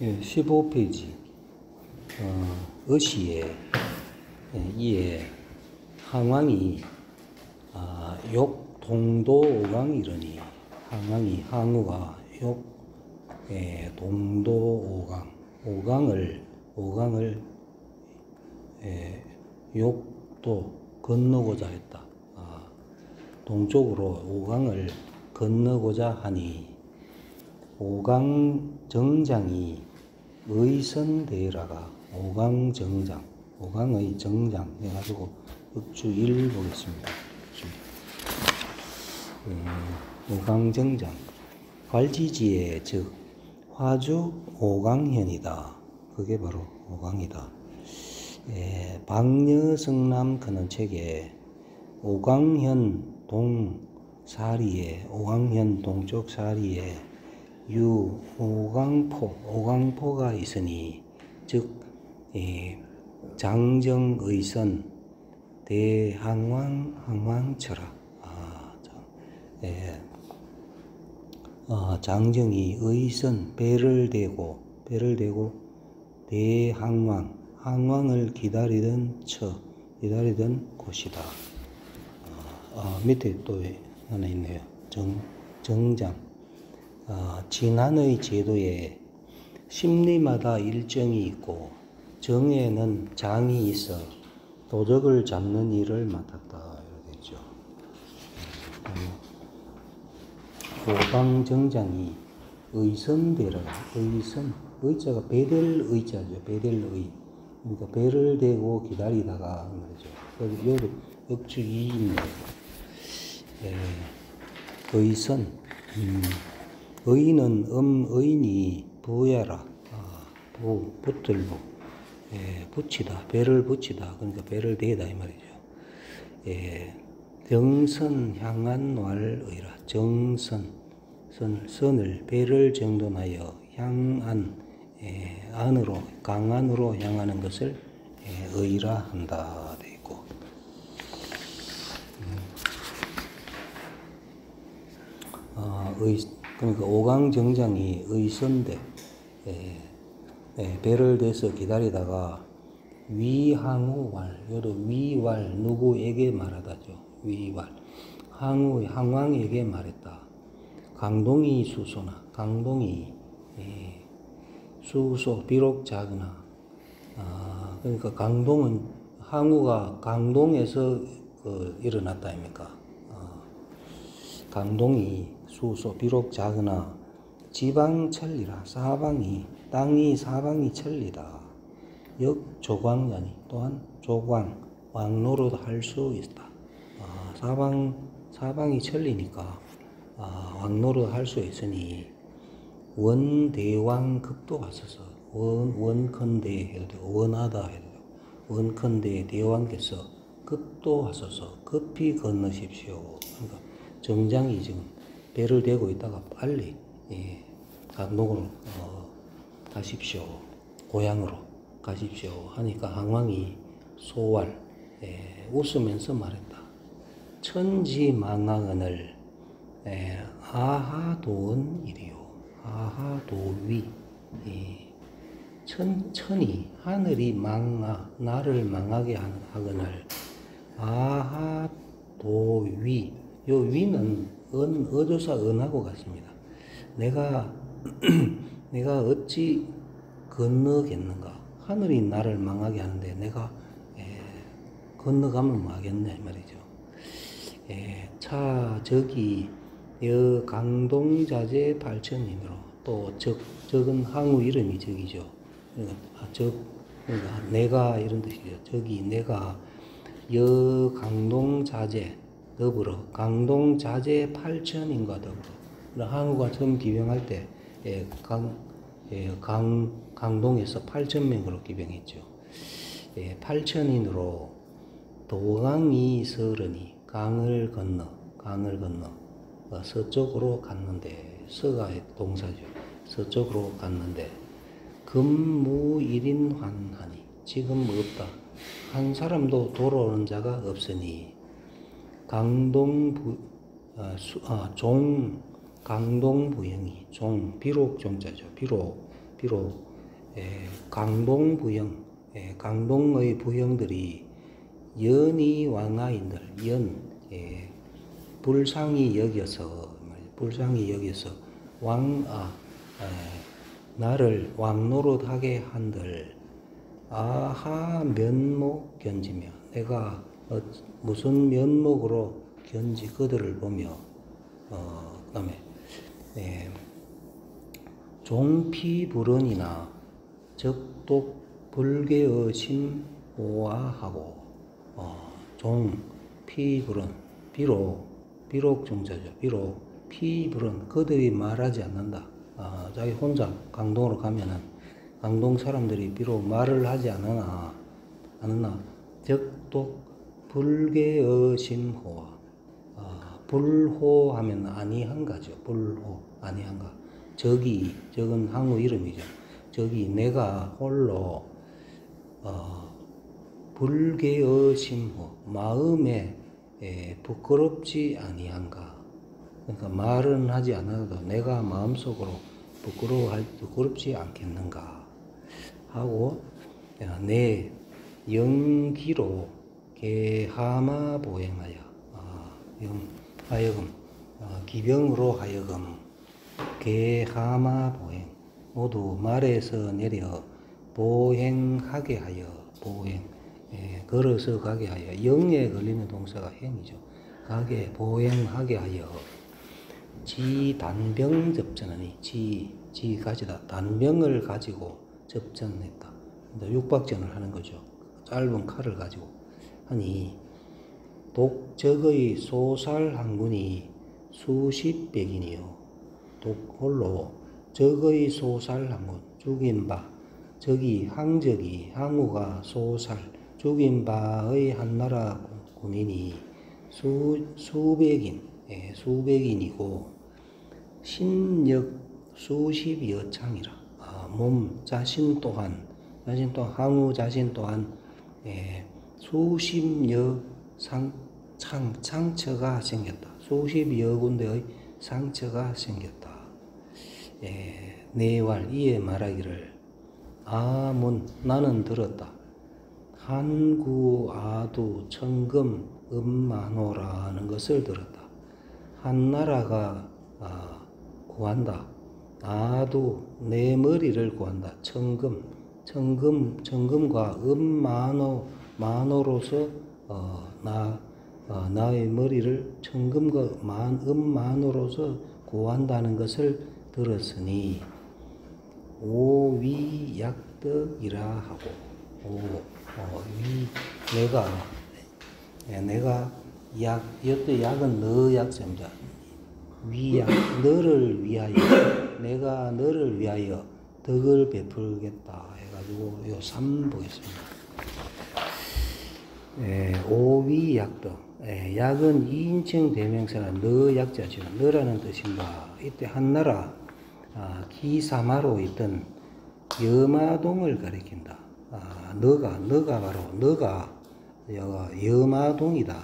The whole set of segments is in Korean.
예, 15페이지 어시에 이에 항왕이 욕 동도 오강이러니 항왕이 항우가 욕 동도 오강을 욕도 건너고자 했다. 동쪽으로 오강을 건너고자 하니 오강정장이 의선대라가 오강정장, 오강의 정장 해가지고 읍주 1 보겠습니다. 오강정장 괄지지에 즉 화주 오강현이다. 그게 바로 오강이다. 박녀성남 근원책에 오강현 동사리에 오강현 동쪽 사리에 유 오강포가 있으니 즉 장정의선 대항왕철하 장정이 의선 배를 대고 항왕을 기다리던 곳이다. 밑에 또 하나 있네요. 정장. 진한의 제도에 심리마다 일정이 있고 정에는 장이 있어 도적을 잡는 일을 맡았다. 이렇게 했죠. 오강정장이 의선대라. 의자가 배될 의자죠. 배될 의. 그러니까 배를 대고 기다리다가 말이죠. 여기 역주 2인데 의선. 의는 의니 부야라. 붙들고 붙이다. 배를 붙이다. 그러니까 배를 대다 이 말이죠. 정선 향한 왈의라. 선을 배를 정돈하여 향안 안으로 강안으로 향하는 것을 의라 한다 돼 있고. 그러니까 오강정장이 의선대 배를 대서 기다리다가 위항우왈, 요도 위왈 누구에게 말하다죠. 위왈 항왕에게 말했다. 강동이 수소나 강동이 수소 비록 작으나 그러니까 강동은 항우가 강동에서 일어났다 아닙니까? 강동이 수소 비록 작으나 지방천리라. 땅이 사방이 천리다. 역조광자니 또한 조광 왕노릇 할 수 있다. 사방이 천리니까 왕노릇 할 수 있으니 원대왕 급도하소서. 원컨대 해도 되고 원하다 해도 되고 원컨대 대왕께서 급도하소서. 급히 건너십시오. 그러니까 정장이 지금 배를 대고 있다가 빨리 강동으로 가십시오. 고향으로 가십시오 하니까 항왕이 소왈 웃으면서 말했다. 천지망항은을 아하도원이리요. 아하도위 천이 하늘이 나를 망하게 하거늘 아하도위. 요 위는 어조사 은하고 같습니다. 내가 어찌 건너겠는가? 하늘이 나를 망하게 하는데 내가 건너가면 뭐하겠냐 이 말이죠. 차 저기 강동자재 발천인으로 또 적은 항우 이름이 적이죠. 그러니까 내가 이런 뜻이죠. 저기 내가 강동자재 더불어 강동자재 8천인과 더불어 항우가 처음 기병할 때 강동에서 8,000명으로 기병했죠. 8천인으로 도강이 서르니 강을 건너 서쪽으로 갔는데 서가 동사죠. 서쪽으로 갔는데 금무일인환하니 지금 없다. 한 사람도 돌아오는 자가 없으니 강동부영이 비록 종자죠. 비록 비록 강동부형, 강동의 부형들이 연이 왕하인들, 불상이 여겨서 나를 왕노릇하게 한들 아하 면목 견지며 내가 무슨 면목으로 견지 그들을 보며 그다음에 종피불언이나 적독 불개의 심오화하고 종피불언 비록 중자죠. 비록 피불언 그들이 말하지 않는다. 자기 혼자 강동으로 가면은 강동 사람들이 비록 말을 하지 않으나 적독 불개의 심호화 불호하면 아니한가죠. 불호 아니한가. 적은 항우 이름이죠. 적이 내가 홀로 불개의 심호 마음에 부끄럽지 아니한가. 그러니까 말은 하지 않아도 내가 마음속으로 부끄럽지 않겠는가 하고 내 영기로 개하마 보행하여 기병으로 하여금 개하마 보행 모두 말에서 내려 보행하게 하여 걸어서 가게 하여 영에 걸리는 동사가 행이죠. 가게 보행하게 하여 지 단병 접전하니 지 가지다 단병을 가지고 접전했다. 육박전을 하는 거죠. 짧은 칼을 가지고 하니 독적의 소살 항군이 수십 백이니요. 홀로 적의 소살 항군 죽인 바 적이 항우가 소살 죽인 바의 한나라 군인이 수백인이고 신력 수십여 창이라. 몸 자신 또한 항우 자신 또한 수십여 상처가 생겼다. 수십여 군데의 상처가 생겼다. 내왈 이에 말하기를 나는 들었다. 한구 아두 청금 음마노라는 것을 들었다. 한나라가 구한다. 아두 내 머리를 구한다. 청금과 마노로서 나의 머리를 청금과 음마노로서 구한다는 것을 들었으니 오위약덕이라 하고 내가 이때 약은 너 약자입니다. 위약 너를 위하여 내가 너를 위하여 덕을 베풀겠다 해가지고 요 3 보겠습니다. 오위약덕 약은 2인칭 대명사가 너 약자죠. 너라는 뜻인가. 이때 한나라 기사마로 있던 여마동을 가리킨다. 너가 여마동이다.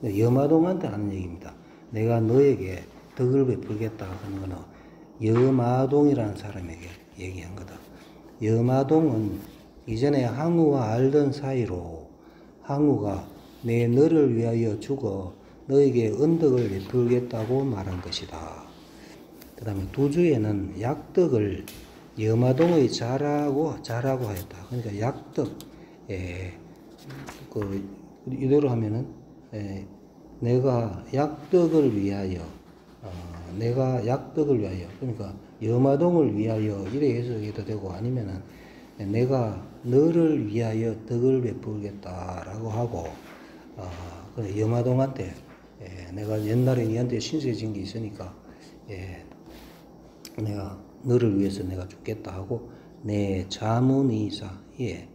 여마동한테 하는 얘기입니다. 내가 너에게 덕을 베풀겠다 하는 거는 여마동이라는 사람에게 얘기한 거다. 여마동은 이전에 항우와 알던 사이로 항우가 너를 위하여 죽어 너에게 은덕을 베풀겠다고 말한 것이다. 그 다음에 두주에는 약덕을 여마동의 자라고 하였다. 그러니까 약덕, 이대로 하면은, 내가 약덕을 위하여, 그러니까 여마동을 위하여 이래 해석해도 되고 아니면은 내가 너를 위하여 덕을 베풀겠다라고 하고, 여마동한테 내가 옛날에 니한테 신세진 게 있으니까 내가 너를 위해서 내가 죽겠다 하고 내 자문이사에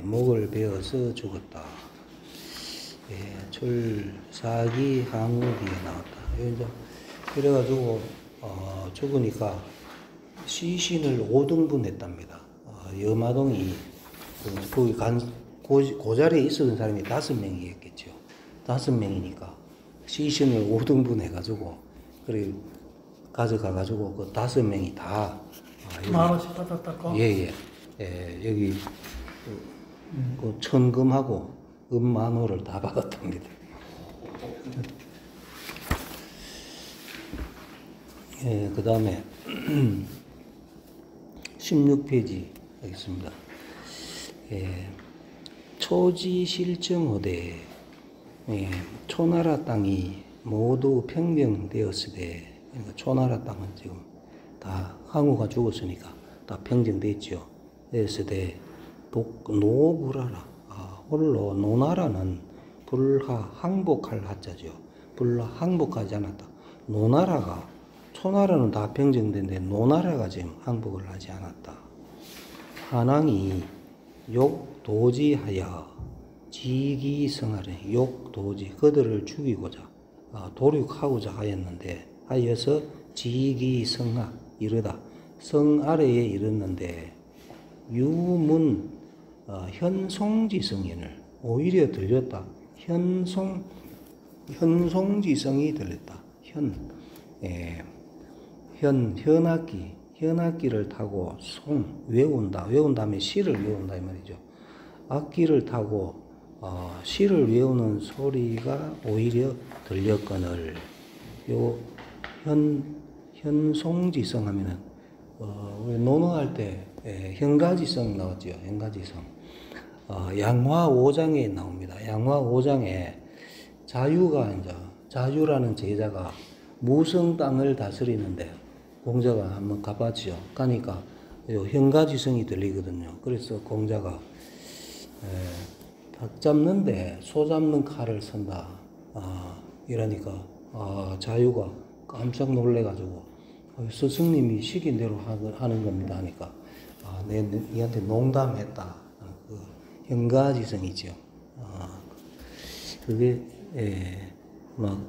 목을 베어서 죽었다. 출사기 항우기에 나왔다. 그래가지고 죽으니까 시신을 5등분 했답니다. 여마동이 거기 그 자리에 있었던 사람이 5명이겠죠. 5명이니까 시신을 5등분 해가지고 그래 가져가가지고 그 5명이 다 여기. 10,000원씩 받았다고? 예, 여기 그 천금하고 은 10,000원을 다 받았답니다. 예, 그 다음에 16페이지 하겠습니다. 예, 초지실정호대 초나라 땅이 모두 평정되었으되, 그러니까 초나라 땅은 지금 다 항우가 죽었으니까 다 평정됐죠. 되었으되 노구라라, 홀로 노나라는 불하 항복할 하자죠. 불하 항복하지 않았다. 노나라가, 초나라는 다 평정된데 노나라가 지금 항복을 하지 않았다. 한왕이 욕도지하여 지기성하래. 욕도지, 그들을 죽이고자 도륙하고자 하여서 지기성하 이르다. 성 아래에 이르는데 유문 현송지성인을 오히려 들렸다. 현송지성이 들렸다. 현악기를 타고 외운다. 외운 다음에 시를 외운다 이 말이죠. 악기를 타고 시를 외우는 소리가 오히려 들렸거늘. 요 현송지성 하면은 우리 논어할 때 현가지성 나왔죠. 현가지성. 양화 5장에 나옵니다. 양화 5장에 자유라는 제자가 무성 땅을 다스리는데 공자가 한번 가봤죠. 가니까 현가지성이 들리거든요. 그래서 공자가 닭 잡는데 소 잡는 칼을 쓴다. 이러니까 자유가 깜짝 놀래가지고 스승님이 시킨 대로 하는 겁니다 하니까 얘한테 농담했다. 그 현가지성이죠. 그게 막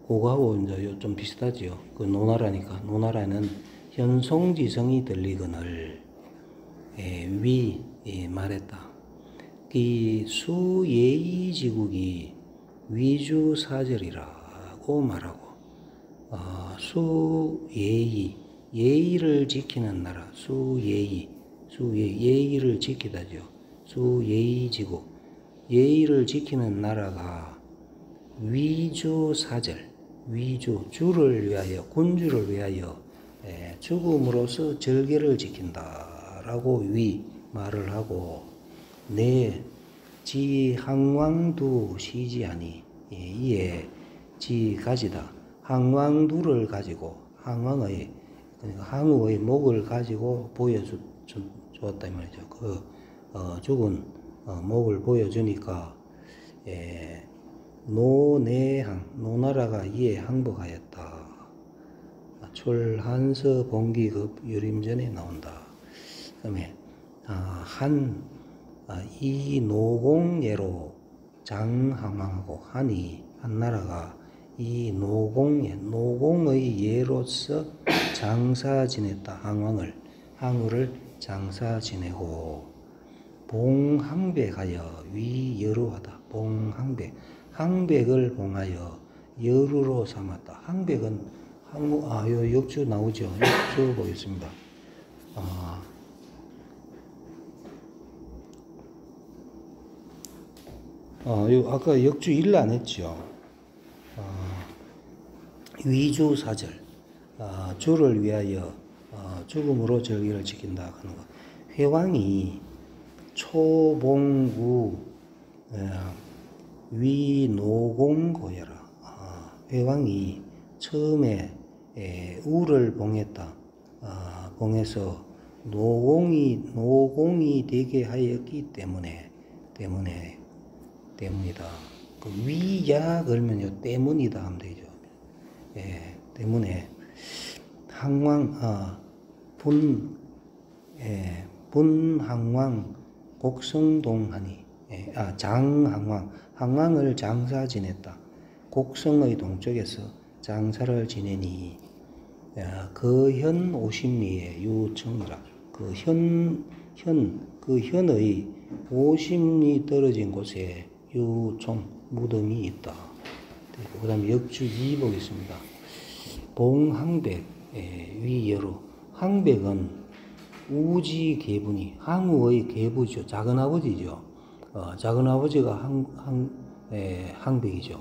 그거하고 이제 좀 비슷하지요. 그 노나라니까 노나라는 현송지성이 들리거늘 위 말했다. 이 수예의지국이 위주사절이라고 말하고 예의를 지키는 나라 예의를 지키다죠. 수예의지국 예의를 지키는 나라가 위주사절 주를 위하여 군주를 위하여 죽음으로써 절개를 지킨다라고 말을 하고 지 항왕두 시지하니 이에 지 가지다. 항왕두를 가지고 항왕의 그러니까 항우의 목을 가지고 보여주었다 이 말이죠. 그 죽은 목을 보여주니까 노나라가 이에 항복하였다. 출한서 봉기급 유림전에 나온다. 그다음에 이 노공예로 장항왕하고 한나라가 이 노공의 예로서 장사 지냈다. 항우를 장사 지내고 봉항백하여 위여루하다. 항백을 봉하여 여루로 삼았다. 항백은 요 역주 나오죠. 역주 보겠습니다. 아까 역주 1 안 했죠. 위주사절, 주를 위하여 죽음으로 절기를 지킨다 하는 거. 회왕이 초봉구 위노공고여라. 회왕이 처음에 우를 봉했다. 봉해서 노공이 되게 하였기 때문이다. 그 위야 걸면요 때문이다 하면 되죠. 때문에 항왕 분항왕 곡성동하니 항왕을 장사 지냈다. 곡성의 동쪽에서 장사를 지내니 그 현 50리에 유청이라. 그 현의 50리 떨어진 곳에 유청 무덤이 있다. 그 다음에 역주 2 보겠습니다. 봉항백 위여로 항백은 우지 계분이 항우의 계부죠. 작은아버지죠. 작은아버지가 항백이죠.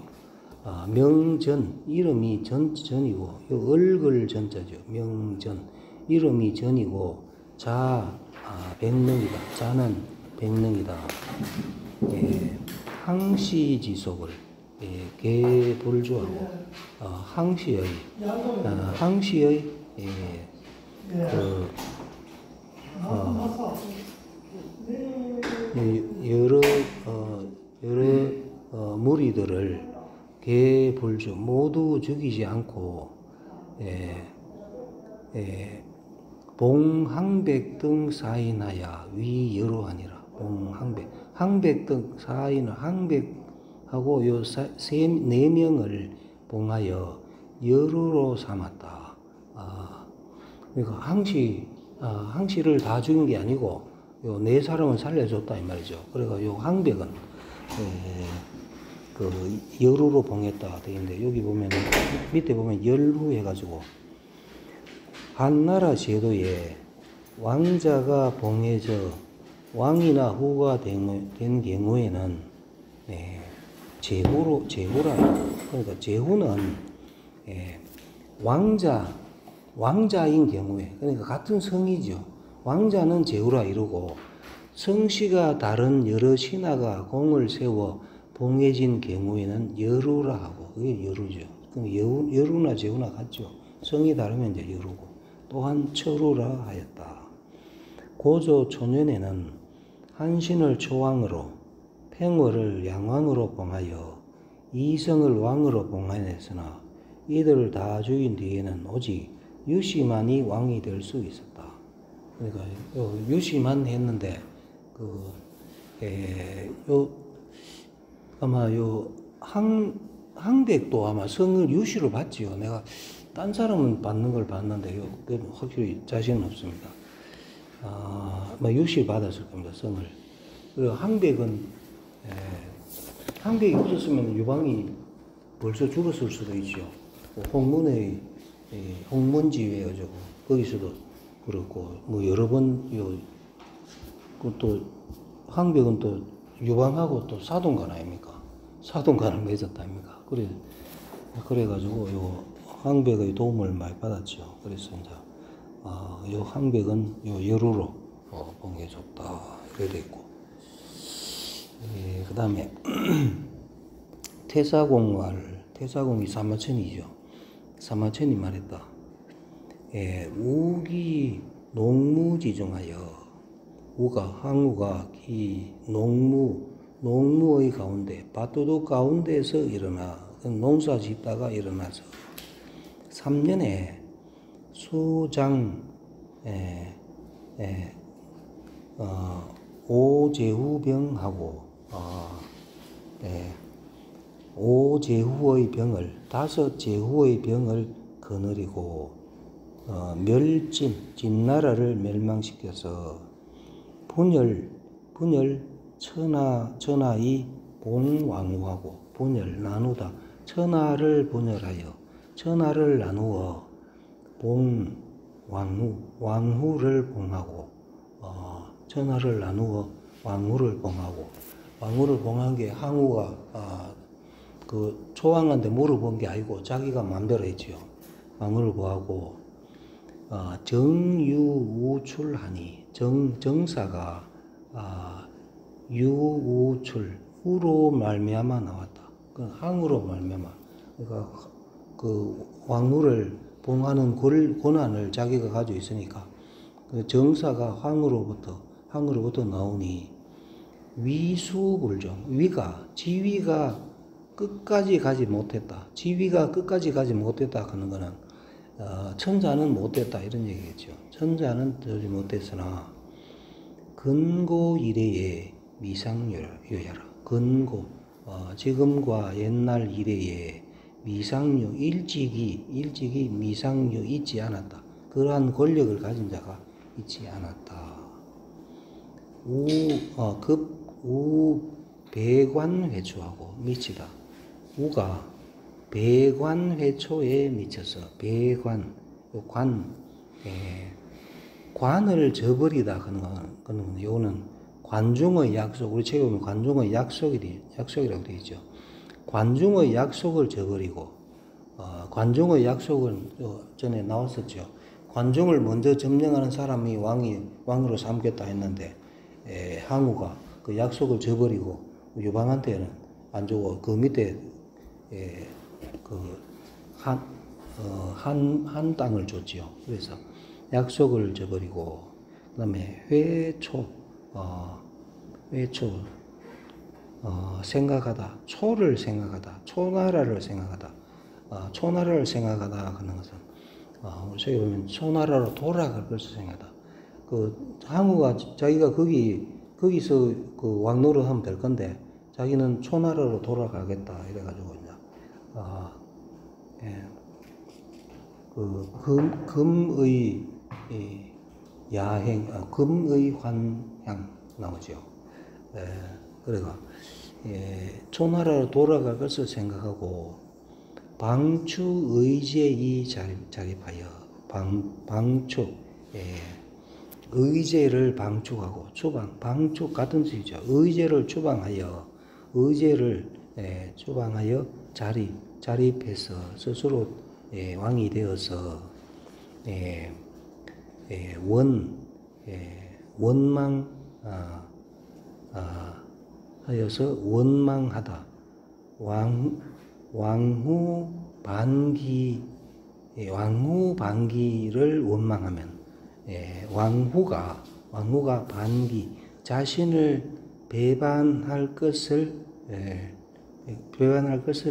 명전, 이름이 전이고, 요 얼글 전자죠. 명전, 이름이 전이고, 백능이다. 자는 백능이다. 항시지속을 개불주하고, 항시의 여러 무리들을 개불주 모두 죽이지 않고 봉항백 등 사인하야 위여로하니라. 항백 등 사인을 항백하고 요 네 명을 봉하여 여루로 삼았다. 그러니까 항시를 다 죽인 게 아니고 요 네 사람은 살려줬다 이 말이죠. 그러니까 요 항백은 그 여루로 봉했다 되는데, 여기 보면 밑에 보면 열후 해가지고 한나라 제도에 왕자가 봉해져 왕이나 후가 된 경우에는 제후라. 그러니까 제후는 왕자인 경우에, 그러니까 같은 성이죠. 왕자는 제후라 이루고 성씨가 다른 여러 신하가 공을 세워 봉해진 경우에는 여루라 하고, 그게 여루죠. 그럼 여루나 제후나 같죠. 성이 다르면 이제 여루고, 또한 처루라 하였다. 고조 초년에는 한신을 초왕으로 팽월을 양왕으로 봉하여 이성을 왕으로 봉하였으나 이들을 다 죽인 뒤에는 오직 유시만이 왕이 될 수 있었다. 그러니까 유시만 했는데 아마 항백도 아마 성을 유시로 받지요. 내가 딴 사람은 받는 걸 봤는데 그건 확실히 자신은 없습니다. 아마 유시 받았을 겁니다. 성을. 그리고 항백이 없었으면 유방이 벌써 죽었을 수도 있죠. 홍문의 홍문지회 가지고 거기서도 그렇고 뭐 여러 번 또 항백은 또 유방하고 또 사돈간 아닙니까? 사돈간을 맺었다 아닙니까? 그래가지고 요 항백의 도움을 많이 받았죠. 그래서 이제 요 항백은 요 여루로 봉해줬다 이렇게 돼 있고, 그 다음에 태사공이 사마천이죠. 사마천이 말했다. 우기 농무지중하여 항우가 기 농무의 가운데 밭도둑 가운데서 일어나 농사 짓다가 일어나서 3년에 수장 오제후병하고 오제후의 병을 5제후의 병을 거느리고 진나라를 멸망시켜서 분열 천하의 봉왕후하고 분열 나누다 천하를 분열하여 천하를 나누어 왕후를 봉하고 천하를 나누어 왕후를 봉하고 왕후를 봉한 게 항우가 그 초왕한테 물어본 게 아니고 자기가 마음대로 했지요. 왕후를 봉하고 정유우출하니 정사가 유우출 후로 말미암아 나왔다. 그 항으로 말미암아. 그러니까 그 왕후를 봉하는 권한을 자기가 가지고 있으니까 그 정사가 항으로부터 나오니 위수불정, 지위가 끝까지 가지 못했다. 지위가 끝까지 가지 못했다 하는 거는 천자는 못됐다 이런 얘기겠죠. 천자는 되지 못했으나 근고 이래에 미상요야라. 근고 지금과 옛날 이래에 미상요 일찍이 미상요 있지 않았다. 그러한 권력을 가진 자가 있지 않았다. 배관회초하고 미치다. 우가 배관회초에 미쳐서 관을 저버리다 그는 요거는 관중의 약속, 우리 책에 보면 관중의 약속이라고 되어 있죠. 관중의 약속을 저버리고, 관중의 약속은 전에 나왔었죠. 관중을 먼저 점령하는 사람이 왕으로 삼겠다 했는데, 항우가 그 약속을 저버리고 유방한테는 안 주고 그 밑에 한 땅을 줬지요. 그래서 약속을 저버리고, 그다음에 생각하다, 초를 생각하다, 초나라를 생각하다, 초나라를 생각하다 하는 것은 우리 책에 보면 초나라로 돌아갈 것을 생각하다. 그 항우가 자기가 거기서 그 왕노릇 하면 될 건데 자기는 초나라로 돌아가겠다 이래가지고 이제 그 금의 야행, 금의 환향 나오죠. 그래가 초나라로 돌아갈 것을 생각하고 방추 의제이 자립하여 방추 의제를 방축하고 방축 같은 뜻이죠. 의제를 추방하여 자립해서 스스로 왕이 되어서 원망 하여서 원망하다. 왕후 반기를 원망하면 왕후가 자신을 배반할 것을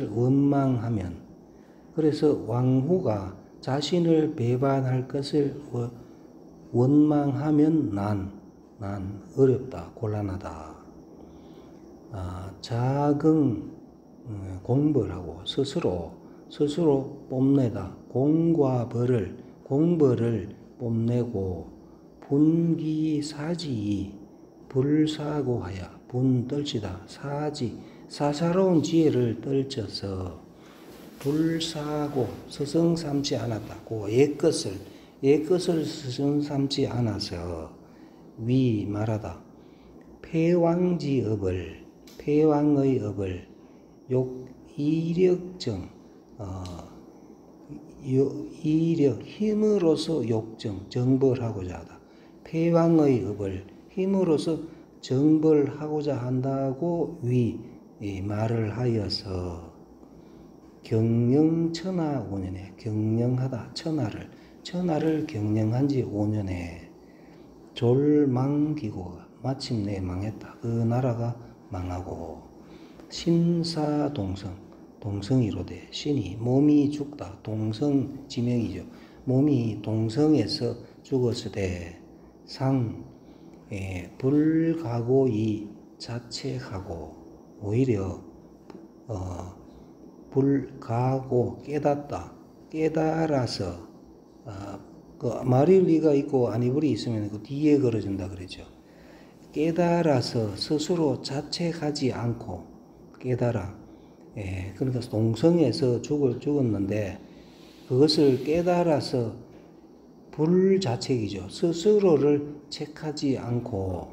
원망하면, 그래서 왕후가 자신을 배반할 것을 원망하면 난 어렵다, 곤란하다. 작은 공벌 하고 스스로 뽐내다. 공과 공벌을 뽐내고 분기사지 불사고하여 떨치다. 사사로운 지혜를 떨쳐서 불사고 스승 삼지 않았다. 그 옛것을 스승 삼지 않아서 말하다. 패왕의 업을 힘으로서 정벌하고자 하다. 패왕의 업을 힘으로서 정벌하고자 한다고 말을 하여서 경영천하 5년에 경영하다. 천하를 경영한 지 5년에 졸망기고가 마침내 망했다. 그 나라가 망하고 동성이로되 신이 몸이 죽다. 동성 지명이죠. 몸이 동성에서 죽었으되 불가고이 자책하고 오히려 불가고 깨달아서 그 말일리가 있고 아니불이 있으면 그 뒤에 걸어준다 그러죠. 깨달아서 스스로 자책하지 않고 그러니까 동성에서 죽었는데 그것을 깨달아서 불자책이죠. 스스로를 책하지 않고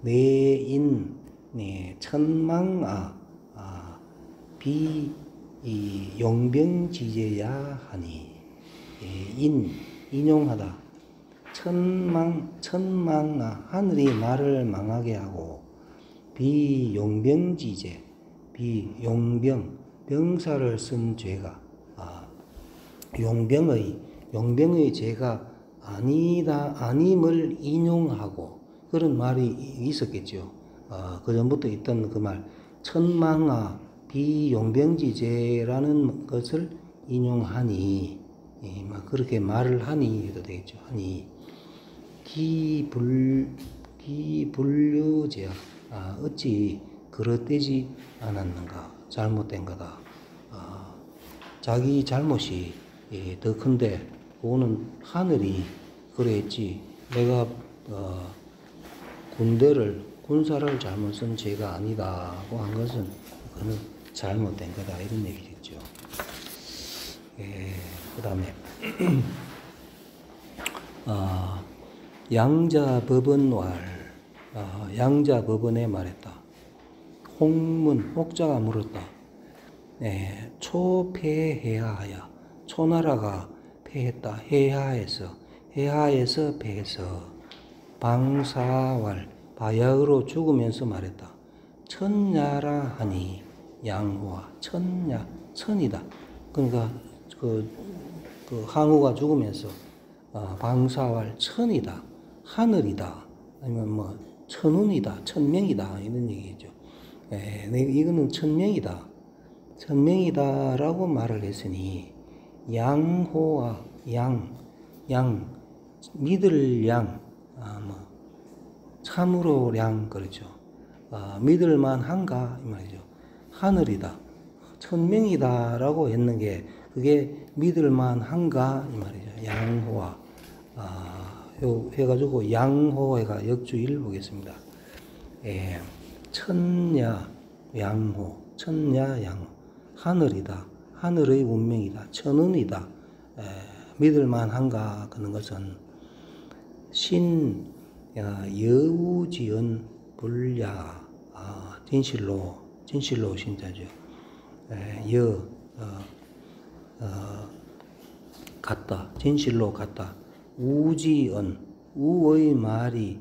내인 천망아 용병지제야 하니 인용하다. 천망아 하늘이 나를 망하게 하고 비용병지제 병사를 쓴 죄가 용병의 죄가 아님을 인용하고 그런 말이 있었겠죠. 그 전부터 있던 그 말 천망아 비용병지제라는 것을 인용하니 그렇게 말을 하니 해도 되겠죠. 하니 기불류제야 어찌 그릇되지 않았는가. 잘못된 거다. 자기 잘못이 더 큰데 그거는 하늘이 그랬지 내가 군사를 잘못 쓴 죄가 아니다고 한 것은 그거는 잘못된 거다 이런 얘기겠죠. 그 다음에 양자법원왈 양자법원에 말했다. 홍문 혹자가 물었다. 초패해하여 초나라가 패했다. 해하에서 패해서 방사왈 바야흐로 죽으면서 말했다. 천야라 하니 양호와 천야 천이다. 그러니까 그 항우가 죽으면서 방사왈 천이다. 하늘이다. 아니면 뭐 천운이다. 천명이다. 이런 얘기죠. 이거는 천명이다. 천명이다라고 말을 했으니 양호와 양 믿을 양 참으로 양 그렇죠. 믿을만 한가 이 말이죠. 하늘이다. 천명이다라고 했는 게 그게 믿을만 한가 이 말이죠. 양호와 요 해가지고 양호해가 역주일 보겠습니다. 천야 양호 하늘이다. 하늘의 운명이다. 천운이다. 믿을만 한가 그런 것은 여우지은 불야 진실로 신자죠. 같다. 진실로 같다. 우지은 우의 말이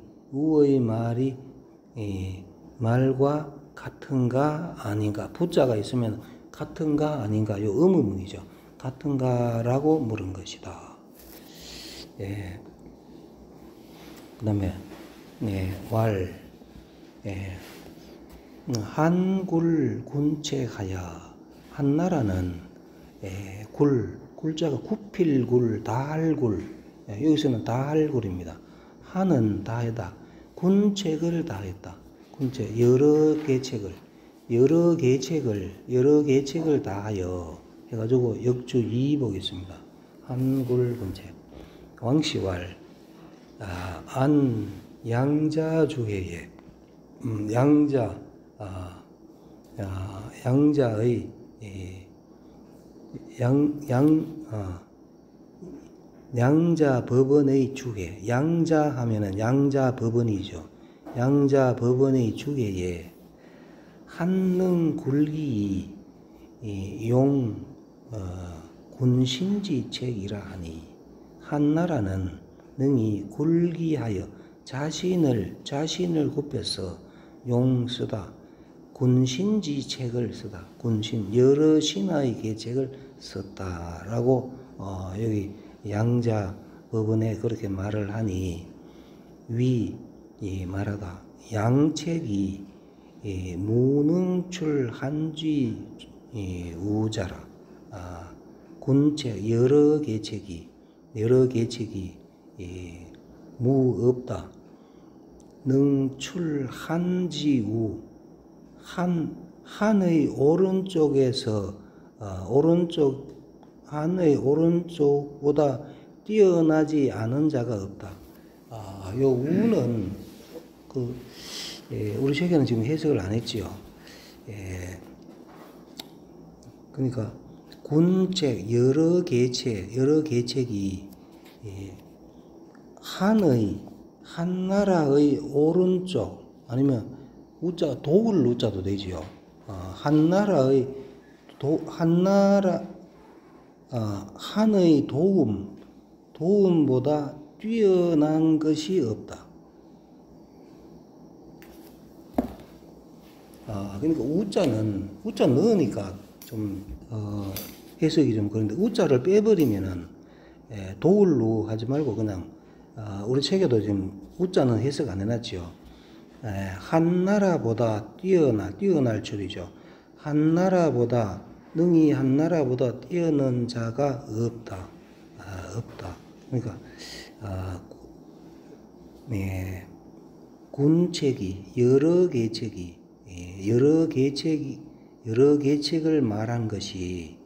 말과 같은가 아닌가. 부자가 있으면 같은가 아닌가. 요 의문문이죠. 같은가라고 물은 것이다. 그 다음에 왈 한굴 군책하여 한나라는 굴자가 구필굴 다할굴 여기서는 다할굴입니다. 한은 다하다. 군책을 다했다. 군책 여러 계책을 다하여 해가지고 역주 2 보겠습니다. 한굴 군책 왕시왈 안 양자주해에 양자의 양자법원의 주해. 양자 하면은 양자법원이죠. 양자법원의 주해에 한능 굴기 용 군신지책이라 하니 한나라는 능히 굴기하여 자신을 굽혀서 용쓰다. 군신지책을 쓰다. 군신 여러 신의 계책을 썼다라고 여기 양자법원에 그렇게 말을 하니 말하다. 양책이 무능출 한쥐 우자라. 군책 여러 계책이 무없다. 능출 한지우 한의 오른쪽에서 한의 오른쪽보다 뛰어나지 않은 자가 없다. 요 우는 우리 책에는 지금 해석을 안 했지요. 그러니까 군책 여러 계책이 한나라의 오른쪽 아니면 우자 도울 우자도 되지요. 한나라의 한의 도움보다 뛰어난 것이 없다. 그러니까 우자는 넣으니까 좀 해석이 좀 그런데 우자를 빼버리면은 도울로 하지 말고 그냥 우리 책에도 지금 우자는 해석 안 해놨지요. 한나라보다 뛰어날 줄이죠. 능히 한나라보다 뛰어난 자가 없다. 없다. 그러니까 군책이 여러 계책을 말한 것이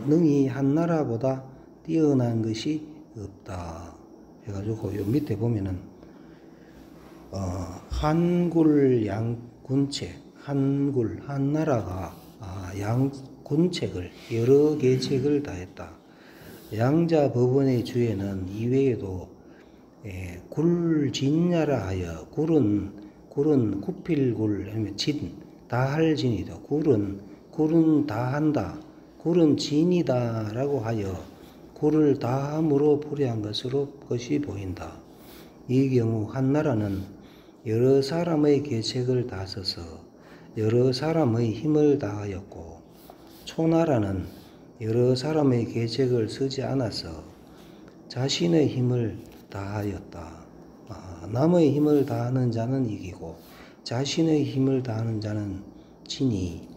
능히 한나라보다 뛰어난 것이 없다. 해가지고 요 밑에 보면은 한굴 양군책 한나라가 군책을 여러 계책을 다했다. 양자 법원의 주에는 이외에도 굴진야라 하여 굴은 구필굴 아니면 진 다할 진이다. 굴은 다한다. 굴은 진이다라고 하여 굴을 다함으로 불의한 것이 보인다. 이 경우 한 나라는 여러 사람의 계책을 다 써서 여러 사람의 힘을 다하였고 초나라는 여러 사람의 계책을 쓰지 않아서 자신의 힘을 다하였다. 남의 힘을 다하는 자는 이기고 자신의 힘을 다하는 자는 지니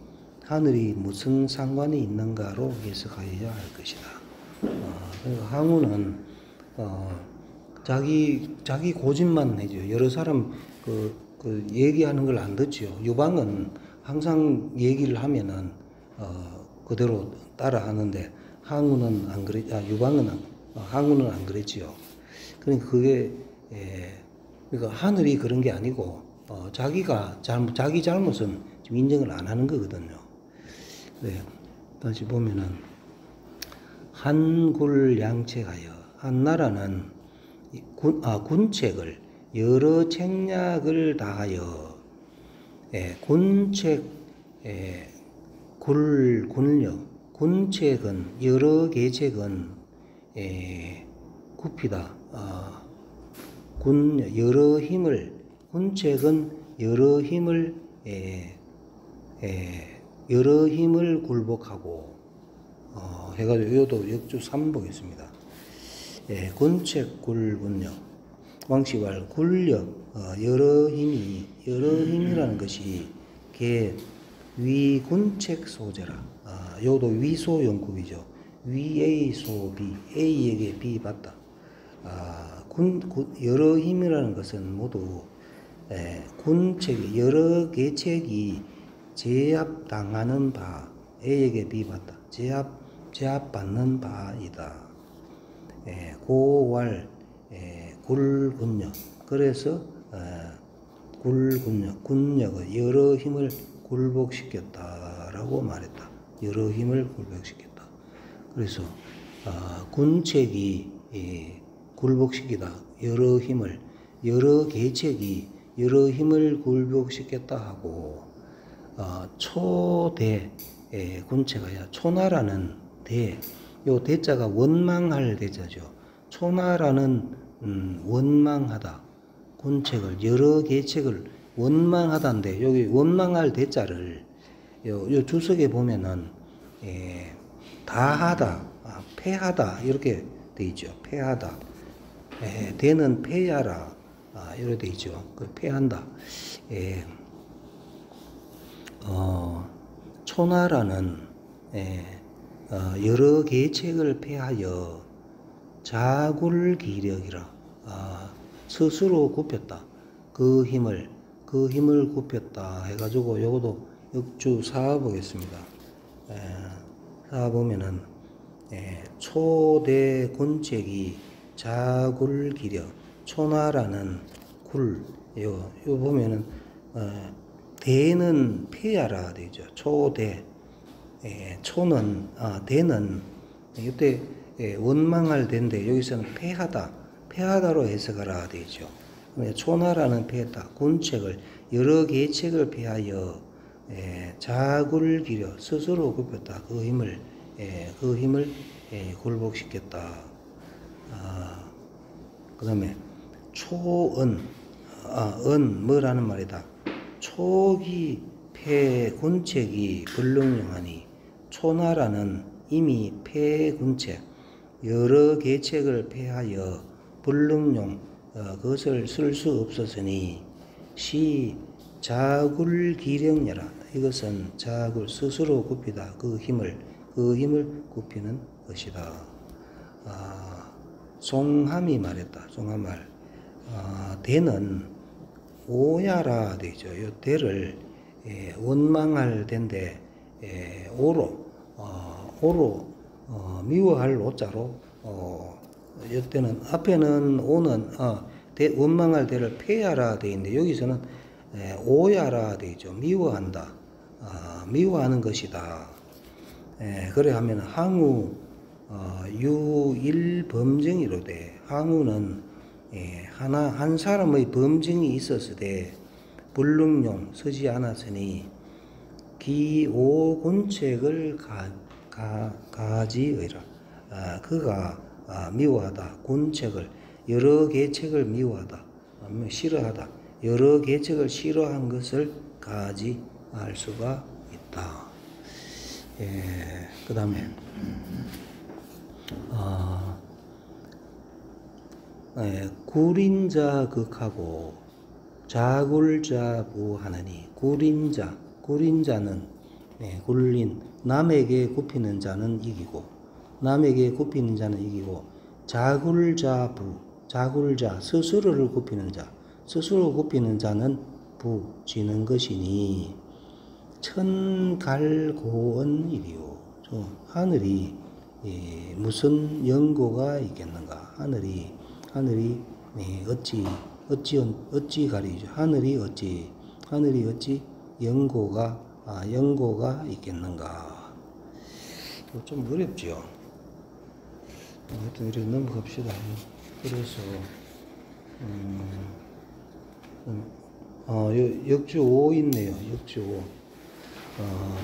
하늘이 무슨 상관이 있는가로 해석하여야 할 것이다. 항우는 자기 고집만 해줘요. 여러 사람 그 얘기하는 걸 안 듣죠. 유방은 항상 얘기를 하면은 그대로 따라 하는데 항우는 안 그래. 항우는 안 그랬지요. 그러니까 그러니까 하늘이 그런 게 아니고 자기 잘못은 지금 인정을 안 하는 거거든요. 네, 다시 보면은 한굴양책하여 한 나라는 군책을 여러 책략을 다하여 군책 군책은 여러 계책은 굽히다. 군책은 여러 힘을 굴복하고 해가지고 이것도 역주 3 보겠습니다. 군책 굴군력 왕시왈 굴력 여러 힘이라는 것이 개 위군책 소재라. 요도 위소 용급이죠. 위A 소비 A에게 B 받다. 여러 힘이라는 것은 모두 군책이 여러 계책이 제압당하는 바 A에게 B 받다. 제압받는 바이다. 고왈 굴군력 그래서 군력의 여러 힘을 굴복시켰다라고 말했다. 여러 힘을 굴복시켰다. 그래서 군책이 굴복시키다. 여러 계책이 여러 힘을 굴복시켰다 하고 초대 군체가 초나라는 요 대자가 원망할 대자죠. 초나라는 원망하다. 군책을 여러 계책을 원망하다인데 여기 원망할 대자를 요 주석에 보면은 다하다, 패하다 이렇게 돼 있죠. 패하다. 대는 패야라 이렇게 돼 있죠. 그 패한다. 초나라는 여러 계책을 패하여 자굴기력이라 스스로 굽혔다. 그 힘을 굽혔다 해가지고 요것도 역주 4 보겠습니다. 4 보면은 초대 군책이 자굴기력 초나라는 요 보면은 대는 패야라 되죠. 초대 초는 대는 이때 원망할 대인데 여기서는 패하다로 해석하라 되죠. 초나라는 패했다. 군책을 여러 계책을 패하여 자굴기력 스스로 굽혔다. 그 힘을 굴복시켰다. 그 다음에 초은 뭐라는 말이다. 초기 패군책이 불능령하니 초나라는 이미 패군책 여러 계책을 패하여 불능용 그것을 쓸 수 없었으니 시 자굴기력녀라. 이것은 자굴 스스로 굽히다. 그 힘을 굽히는 것이다. 송함이 말했다. 송함말 대는 오야라 되죠. 이 대를 원망할 대인데 오로 미워할 오자로 이때는 앞에는 오는 원망할 대를 패야라 돼 있는데 여기서는 오야라 돼 있죠. 미워한다. 미워하는 것이다. 그래 하면 항우 유일범정이로되 항우는 한 사람의 범정이 있었으되 불능용 서지 않았으니 기오곤책을 가지의라. 그가 미워하다. 곤책을 여러 계책을 미워하다. 싫어하다. 여러 계책을 싫어한 것을 가지할 수가 있다. 그 다음에 구린자 극하고 자굴자부 하느니 구린자는 굴린 남에게 굽히는 자는 이기고 자굴자 스스로를 굽히는 자는 부지는 것이니 천갈고언이리요. 하늘이 무슨 연고가 있겠는가? 하늘이 어찌 가리죠? 하늘이 어찌 연고가 있겠는가? 좀 어렵죠. 하여튼 이렇게 넘어갑시다. 그래서 역주 5 있네요. 역주 5.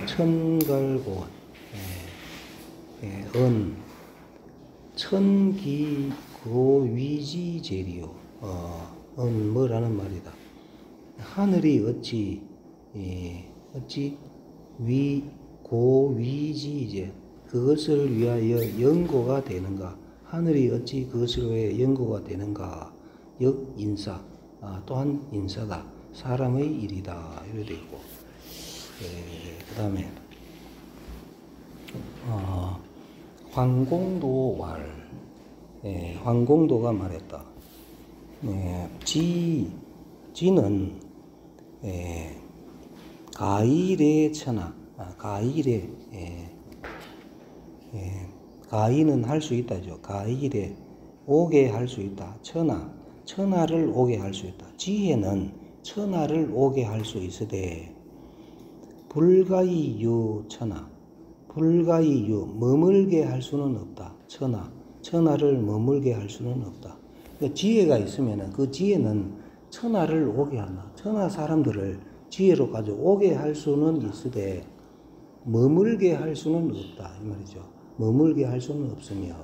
천갈고언, 천기고위지제리요. 뭐라는 말이다. 하늘이 어찌 고위지제 그것을 위하여 연고가 되는가? 하늘이 어찌 그것을 위하여 연고가 되는가? 역인사, 또한 인사다. 사람의 일이다. 이렇게 되어 있고, 그 다음에 황공도왈, 황공도가 말했다. 지는 가일의 천하, 가일은 할 수 있다죠. 가일에 오게 할 수 있다. 천하를 오게 할 수 있다. 지혜는 천하를 오게 할 수 있으되 불가이유 머물게 할 수는 없다. 천하를 머물게 할 수는 없다. 그러니까 지혜가 있으면 그 지혜는 천하를 오게 한다. 천하 사람들을 지혜로 가지고 오게 할 수는 있으되 머물게 할 수는 없다. 이 말이죠. 머물게 할 수는 없으며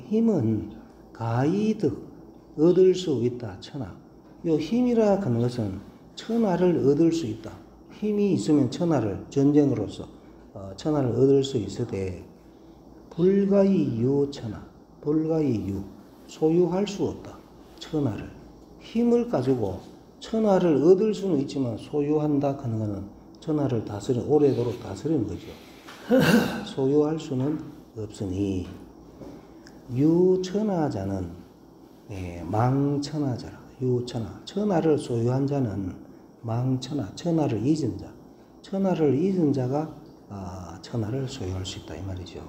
힘은 가이득 얻을 수 있다. 천하. 요 힘이라 하는 것은 천하를 얻을 수 있다. 힘이 있으면 천하를 전쟁으로서 천하를 얻을 수 있으되 불가이유 소유할 수 없다. 천하를 힘을 가지고 천하를 얻을 수는 있지만 소유한다 하는 것은 천하를 오래도록 다스리는 거죠. 소유할 수는 없으니 유천하자는 망천하자라. 천하를 소유한 자는 천하를 잊은 자가 천하를 소유할 수 있다 이 말이죠.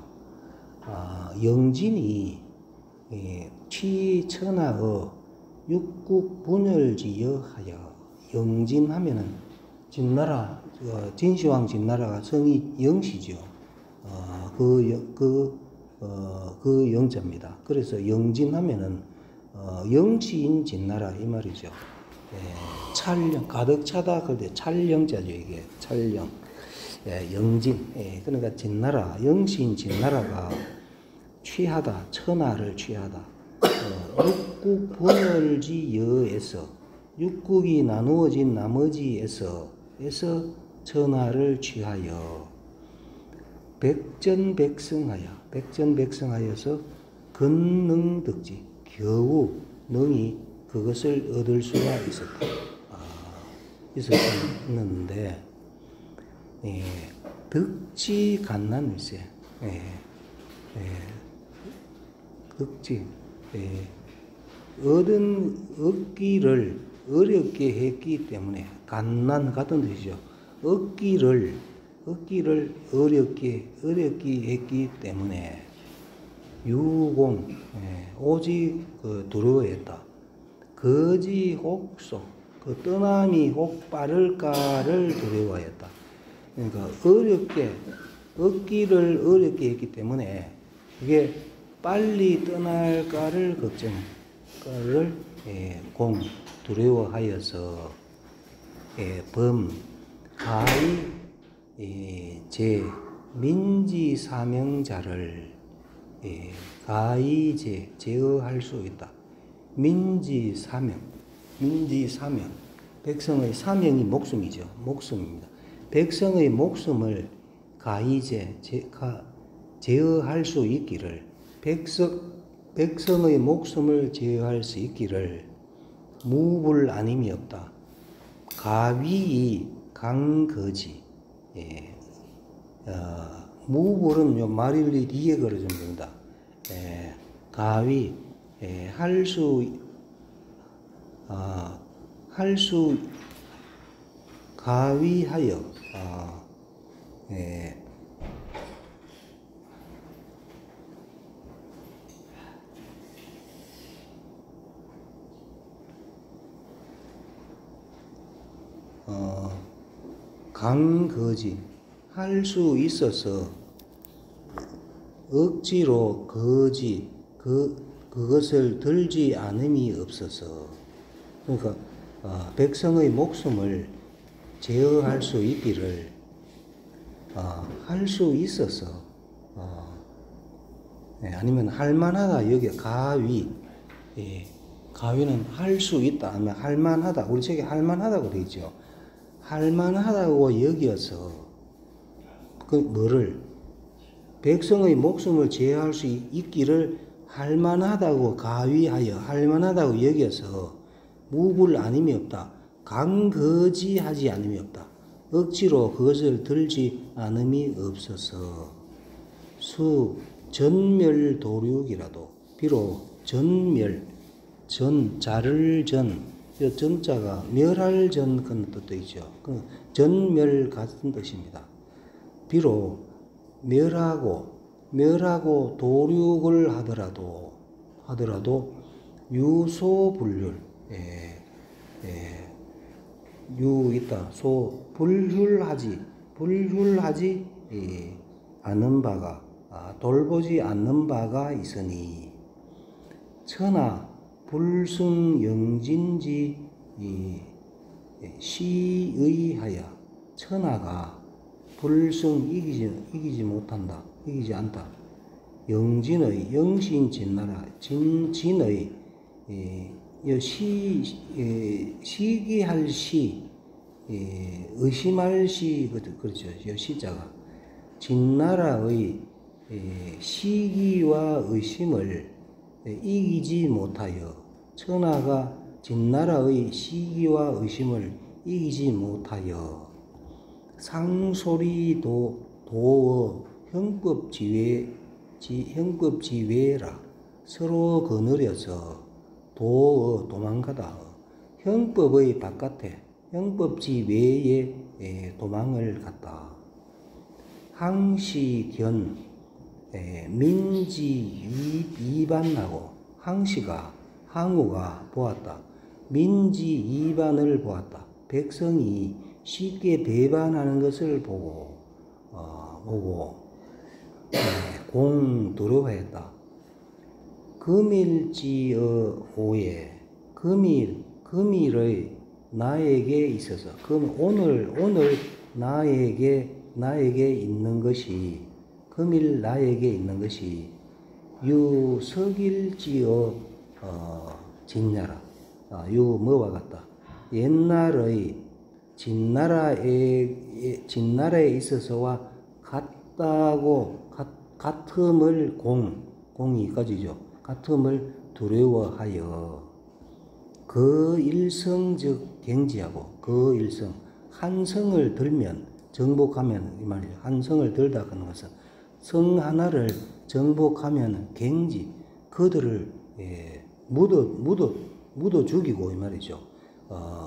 영진이 취천하의 육국분열지여하여, 영진하면은 진나라, 진시황 진나라가 성이 영시죠. 그 영자입니다. 그래서 영진하면은 영시인 진나라 이 말이죠. 찰령 가득 차다 그럴 때 찰령자죠. 이게 찰령. 영진. 그러니까 진나라, 영시인 진나라가 취하다, 천하를 취하다. 육국 분열지여에서, 육국이 나누어진 나머지에서 천하를 취하여 백전백승하여서 근능득지, 겨우 능히 그것을 얻을 수가 있었는데, 득지 갓난일세, 득지, 얻기를 어렵게 했기 때문에, 갓난 같은 뜻이죠. 얻기를 어렵게 했기 때문에 유공, 오직 두려워했다. 거지 혹소, 떠남이 혹 빠를까를 두려워했다. 그러니까 얻기를 어렵게 했기 때문에 그게 빨리 떠날까를 걱정까를 공 두려워하여서 범 가히 제 민지 사명자를 가히 제어할 수 있다. 민지 사명. 백성의 사명이 목숨이죠. 목숨입니다. 백성의 목숨을 가히 제어할 수 있기를, 백성의 목숨을 제어할 수 있기를 무불 아님이 없다. 가위이 강거지. 무불은 요 말일리 뒤에 걸어주면 된다. 가위 가위하여 강거지 할 수 있어서 억지로 그것을 들지 않음이 없어서, 그러니까 백성의 목숨을 제어할 수 있기를 할 수 있어서 아니면 할만하다. 여기 가위는 할 수 있다 아니면 할만하다. 우리 책에 할만하다고 되어 있죠. 할만하다고 여기어서 그 뭐를 백성의 목숨을 제어할 수 있기를 할만하다고 가위하여 할만하다고 여기어서 무불 아님이 없다. 강거지하지 않음이 없다. 억지로 그것을 들지 않음이 없어서 수 전멸도륙이라도 비록 자를 이 전자가 멸할 전 그런 뜻도 있죠. 그 전멸 같은 뜻입니다. 비록 멸하고 도륙을 하더라도 유소불률 유 있다. 소 불휼하지 않는 바가 돌보지 않는 바가 있으니 천하 불승영진지 시의하여 천하가 불승 이기지 못한다. 이기지 않다. 영진의 영신 진나라 진의 시기할 시 의심할 시 그렇죠. 요 시자가 진나라의 시기와 의심을 이기지 못하여 천하가 진나라의 시기와 의심을 이기지 못하여 상소리도 도어 형법지외라 서로 거느려서 도어 도망가다 형법의 바깥에 형법지외에 도망을 갔다. 항시견 민지 위반하고 항우가 보았다. 민지 위반을 보았다. 백성이 쉽게 배반하는 것을 보고 공두려워했다. 금일지어 오에 금일의 나에게 있어서 오늘 나에게 있는 것이 금일 나에게 있는 것이 유석일지어 진나라 유 뭐와 같다. 옛날의 진나라에 있어서와 같음을 공이까지죠. 같음을 두려워하여 그 일성즉 갱지하고 그 일성 한 성을 들면 정복하면 이 말이죠. 한 성을 들다 하는 것은 성 하나를 정복하면 갱지 그들을 묻어 죽이고 이 말이죠.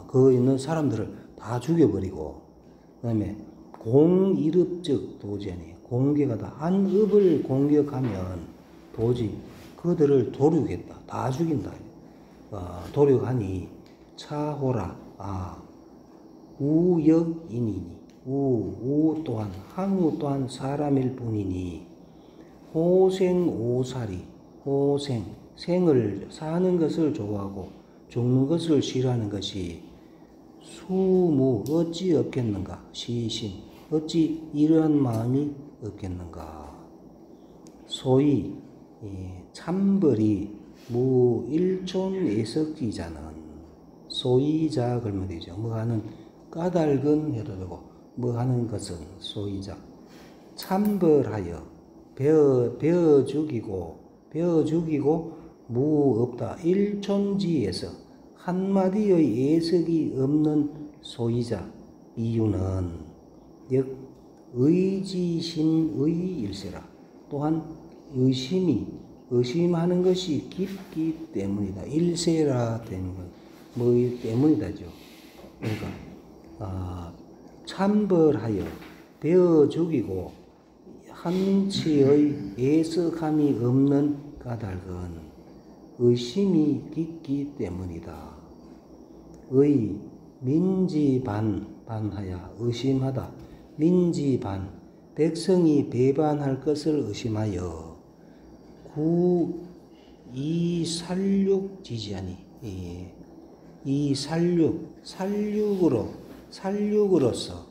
그 있는 사람들을 다 죽여버리고 그다음에 공일읍즉 도지하니 공개가다 한 읍을 공격하면 도지 그들을 도륙했다. 다 죽인다. 도륙하니 차호라 우역인이니 우 또한 항우 또한 사람일 뿐이니 호생오살이, 호생, 생을 사는 것을 좋아하고 죽는 것을 싫어하는 것이 수무 어찌 없겠는가. 시신 어찌 이러한 마음이 없겠는가. 소위 참벌이 무일촌애석기자는 소이자 걸면 되죠. 뭐 하는 까닭은 해도 되고 뭐 하는 것은 소이자. 참벌하여 베어 죽이고 무 없다. 일촌지에서 한마디의 예석이 없는 소이자. 이유는 역 의지심의 일세라. 또한 의심하는 것이 깊기 때문이다. 일세라 되는 건 뭐 때문이다죠. 그러니까 참벌하여 베어 죽이고 한치의 애석함이 없는 까닭은 의심이 깊기 때문이다. 의 민지반하야 의심하다. 민지반 백성이 배반할 것을 의심하여 이살육 지지하니 이 살육으로서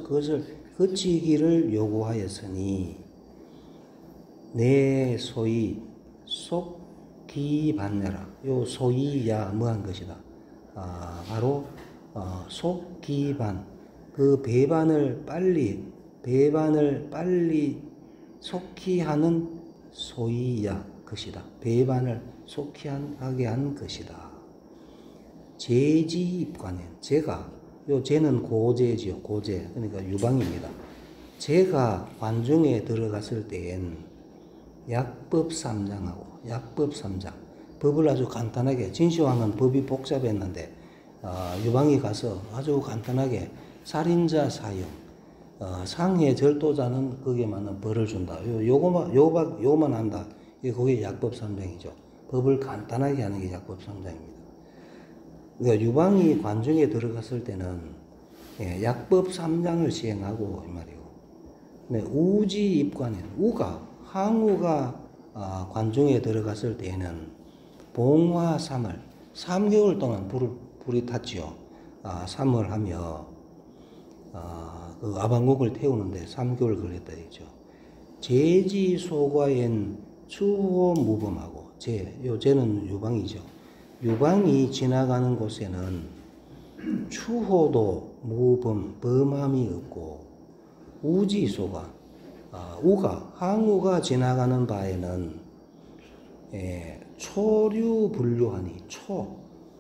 그것을 그치기를 요구하였으니 내 소위 속기반내라. 요 소위야 뭐한 것이다. 바로 속기반 그 배반을 빨리 속히 하는 소위야 것이다. 배반을 속히 하게 한 것이다. 제지입관엔 제는 고제지요. 고제 그러니까 유방입니다. 제가 관중에 들어갔을 때엔 약법 3장 법을 아주 간단하게 진시황은 법이 복잡했는데 유방이 가서 아주 간단하게 살인자 사형 상해 절도자는 거기에 맞는 벌을 준다. 요만 한다. 그게 약법 3장이죠. 법을 간단하게 하는 게 약법 3장입니다. 그러니까 유방이 관중에 들어갔을 때는 약법 3장을 시행하고 이 말이고, 우지 입관에 항우가 관중에 들어갔을 때에는 봉화 3개월 동안 불이 탔지요. 3을 하며 그 아방국을 태우는데 3개월 걸렸다 했죠. 제지소과엔 추호 무범하고 제는 유방이죠. 유방이 지나가는 곳에는 추호도 범함이 없고 우지소가 항우가 지나가는 바에는 초류분류하니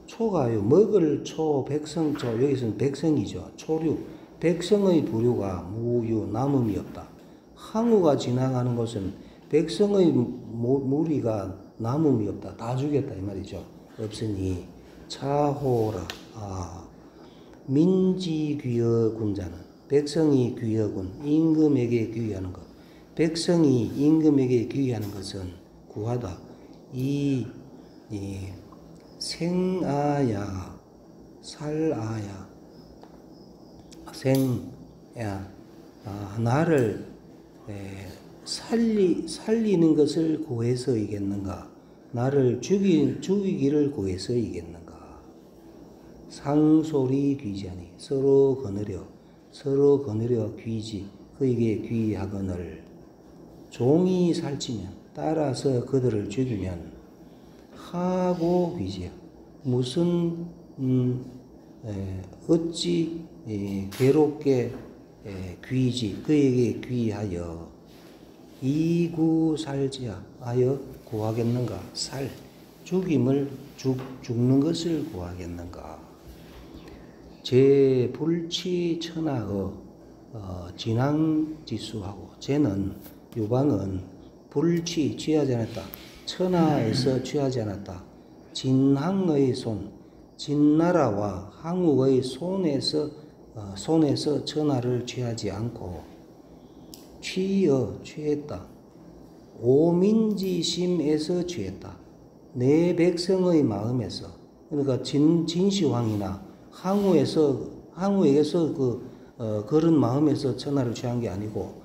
초가요 먹을 초 백성초 여기서는 백성이죠. 초류 백성의 부류가 무유 남음이 없다. 항우가 지나가는 곳은 백성의 무리가 남음이 없다. 다 죽였다 이 말이죠. 없으니 차호라 민지귀여군자는 백성이 귀여군 임금에게 귀의하는 것. 백성이 임금에게 귀의하는 것은 구하다. 이 생아야 살아야 나를 살리는 것을 구해서 이겠는가? 나를 죽이기를 구해서 이겠는가? 상소리 귀지하니 서로 거느려 귀지 그에게 귀하거늘 종이 살찌면 따라서 그들을 죽이면 하고 귀지야 무슨 어찌 괴롭게 귀지 그에게 귀하여 이구살지야 하여 구하겠는가? 죽는 것을 구하겠는가? 제 불치 천하의 진앙지수하고 유방은 불치 취하지 않았다. 천하에서 취하지 않았다. 진항의 진나라와 항우의 손에서 천하를 취하지 않고 취했다. 오민지심에서 취했다. 내 백성의 마음에서 그러니까 진시황이나 항우에게서 그런 마음에서 천하를 취한 게 아니고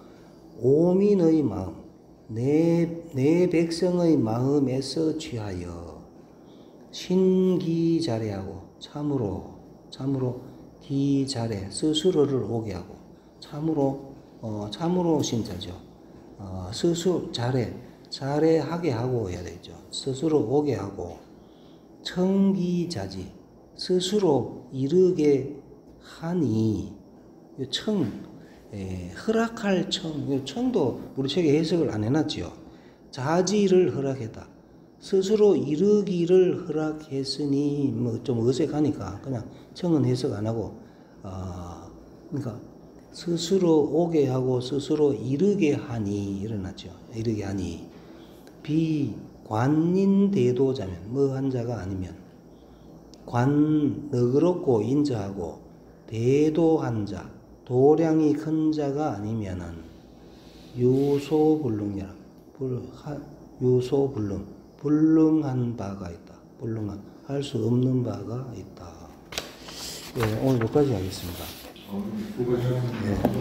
오민의 마음 내 백성의 마음에서 취하여 신기자례하고 참으로 기자례 스스로를 오게 하고 참으로 신자죠. 스스로 자례하게 하고 해야 되죠. 스스로 오게 하고 청기자지 스스로 이르게 하니 허락할 청도 우리 책에 해석을 안 해놨지요. 자지를 허락했다. 스스로 이르기를 허락했으니 뭐 좀 어색하니까 그냥 청은 해석 안 하고 그러니까 스스로 오게 하고 스스로 이르게 하니 일어났죠. 이르게 하니 비관인 대도자면 뭐 한 자가 아니면 너그럽고 인자하고 대도한 자 도량이 큰 자가 아니면은 유소불능이라 불능한 바가 있다. 할 수 없는 바가 있다. 네, 오늘 여기까지 하겠습니다. 수고하셨습니다. 네.